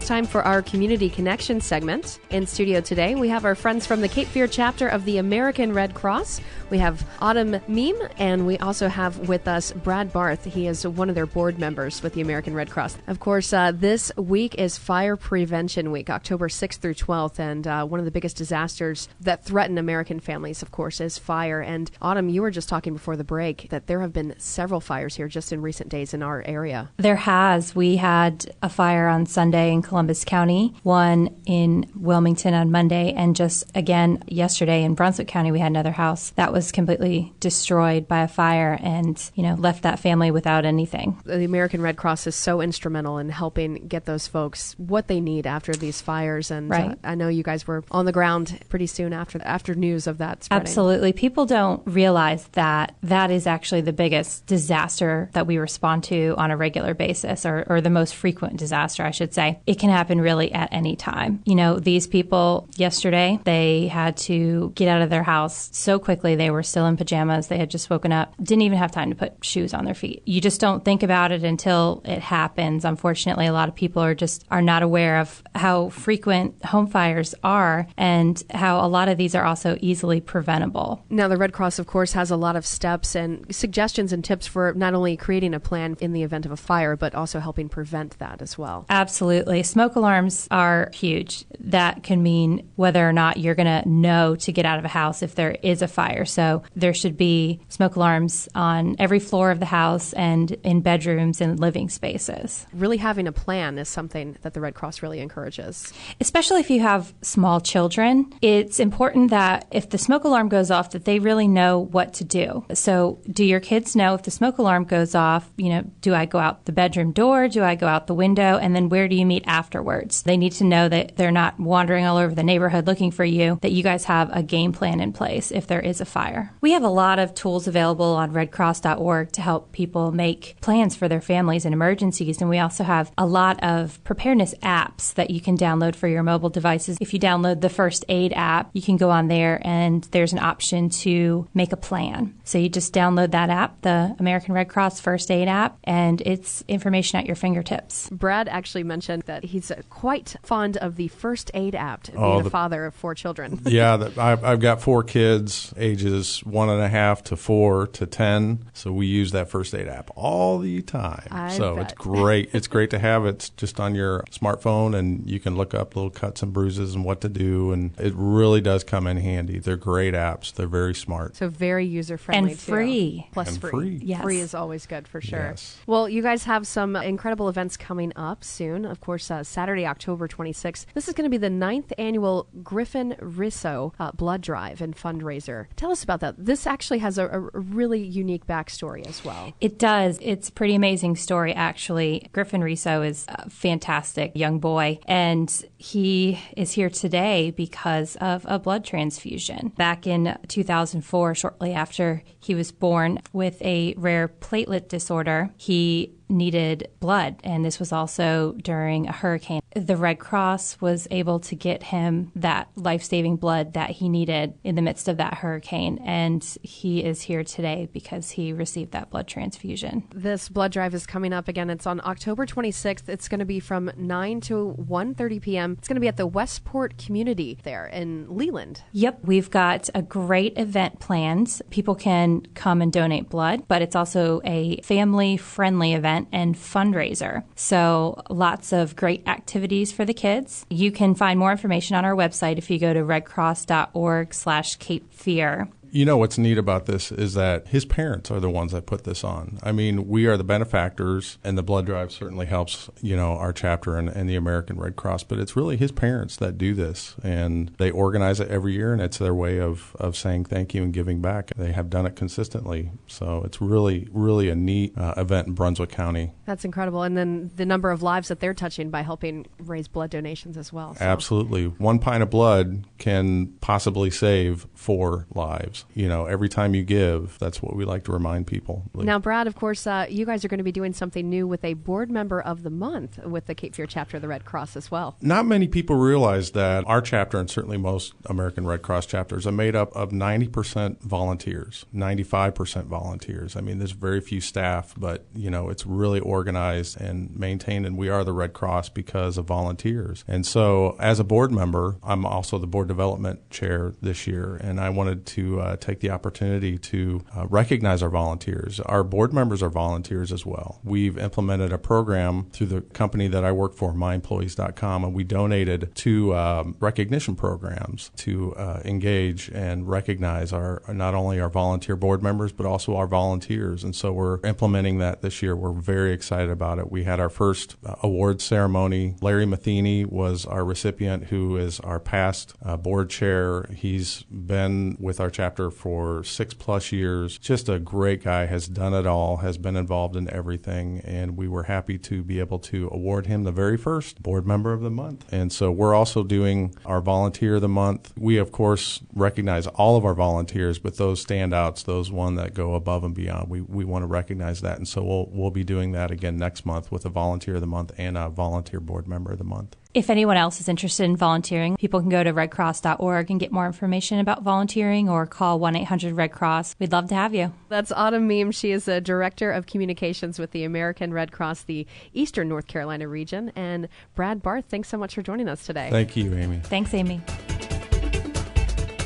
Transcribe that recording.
time for our Community Connection segment. In studio today, we have our friends from the Cape Fear chapter of the American Red Cross. We have Autum Mihm, and we also have with us Brad Barth. He is one of their board members with the American Red Cross. Of course, this week is Fire Prevention Week, October 6th through 12th, and one of the biggest disasters that threaten American families, of course, is fire. And Autumn, you were just talking before the break that there have been several fires here just in recent days in our area. There has. We had a fire on Sunday in Columbus County, one in Wilmington on Monday, and just again yesterday in Brunswick County, we had another house that was completely destroyed by a fire and, left that family without anything. The American Red Cross is so instrumental in helping get those folks what they need after these fires. And right. I know you guys were on the ground pretty soon after news of that spreading. Absolutely. People don't realize that that is actually the biggest disaster that we respond to on a regular basis, or the most frequent disaster, I should say. It can happen really at any time. These people yesterday, they had to get out of their house so quickly. They were still in pajamas. They had just woken up, didn't even have time to put shoes on their feet. You just don't think about it until it happens. Unfortunately, a lot of people are not aware of how frequent home fires are and how a lot of these are also easily preventable. Now, the Red Cross, of course, has a lot of steps and suggestions and tips for not only creating a plan in the event of a fire, but also helping prevent that as well. Absolutely. Smoke alarms are huge. That can mean whether or not you're going to know to get out of a house if there is a fire. So there should be smoke alarms on every floor of the house and in bedrooms and living spaces. Really having a plan is something that the Red Cross really encourages. Especially if you have small children, it's important that if the smoke alarm goes off, that they really know what to do. So do your kids know if the smoke alarm goes off, do I go out the bedroom door? Do I go out the window? And then where do you meet afterwards? They need to know that they're not wandering all over the neighborhood looking for you, that you guys have a game plan in place if there is a fire. We have a lot of tools available on redcross.org to help people make plans for their families in emergencies. And we also have a lot of preparedness apps that you can download for your mobile devices. If you download the First Aid app, you can go on there and there's an option to make a plan. So you just download that app, the American Red Cross First Aid app, and it's information at your fingertips. Brad actually mentioned that he's quite fond of the First Aid app, being a father of 4 children. Yeah, I've got 4 kids, ages 1.5 to 4 to 10. So we use that First Aid app all the time. It's great. It's great to have it just on your smartphone, and you can look up little cuts and bruises and what to do. And it really does come in handy. They're great apps. They're very smart. So very user-friendly, and free. Too. Plus and free. Yes. Free is always good for sure. Yes. Well, you guys have some incredible events coming up soon. Of course, Saturday, October 26th. This is going to be the 9th annual Griffin Risso blood drive and fundraiser. Tell us about that. This actually has a really unique backstory as well. It does. It's a pretty amazing story, actually. Griffin Risso is a fantastic young boy, and he is here today because of a blood transfusion. Back in 2004, shortly after he was born with a rare platelet disorder, he needed blood, and this was also during a hurricane. The Red Cross was able to get him that life-saving blood that he needed in the midst of that hurricane, and he is here today because he received that blood transfusion. This blood drive is coming up again. It's on October 26th. It's going to be from 9 to 1:30 p.m. It's going to be at the Westport Community there in Leland. Yep, we've got a great event planned. People can come and donate blood, but it's also a family-friendly event and fundraiser. So lots of great activities for the kids. You can find more information on our website if you go to redcross.org/Cape Fear. You know what's neat about this is that his parents are the ones that put this on. I mean, we are the benefactors, and the blood drive certainly helps, our chapter and the American Red Cross, but it's really his parents that do this, and they organize it every year, and it's their way of saying thank you and giving back. They have done it consistently, so it's really, really a neat event in Brunswick County. That's incredible, and then the number of lives that they're touching by helping raise blood donations as well. So. Absolutely. 1 pint of blood can possibly save 4 lives. lives. Every time you give, that's what we like to remind people. Now, Brad, of course, you guys are going to be doing something new with a board member of the month with the Cape Fear chapter of the Red Cross as well. Not many people realize that our chapter, and certainly most American Red Cross chapters, are made up of 90% volunteers, 95% volunteers. I mean, there's very few staff, but, it's really organized and maintained, and we are the Red Cross because of volunteers. And so as a board member, I'm also the board development chair this year, and I wanted to take the opportunity to recognize our volunteers. Our board members are volunteers as well. We've implemented a program through the company that I work for, myemployees.com, and we donated 2 recognition programs to engage and recognize not only our volunteer board members, but also our volunteers. And so we're implementing that this year. We're very excited about it. We had our first award ceremony. Larry Matheny was our recipient, who is our past board chair. He's been with our chapter for 6+ years. Just a great guy, has done it all, has been involved in everything, and we were happy to be able to award him the very first board member of the month. And so we're also doing our volunteer of the month. We, of course, recognize all of our volunteers, but those standouts, those one that go above and beyond, we want to recognize that. And so we'll be doing that again next month with a volunteer of the month and a volunteer board member of the month. If anyone else is interested in volunteering, people can go to redcross.org and get more information about volunteering or call 1-800-RED-CROSS. We'd love to have you. That's Autum Mihm. She is a Director of Communications with the American Red Cross, the Eastern North Carolina region. And Brad Barth, thanks so much for joining us today. Thank you, Amy. Thanks, Amy.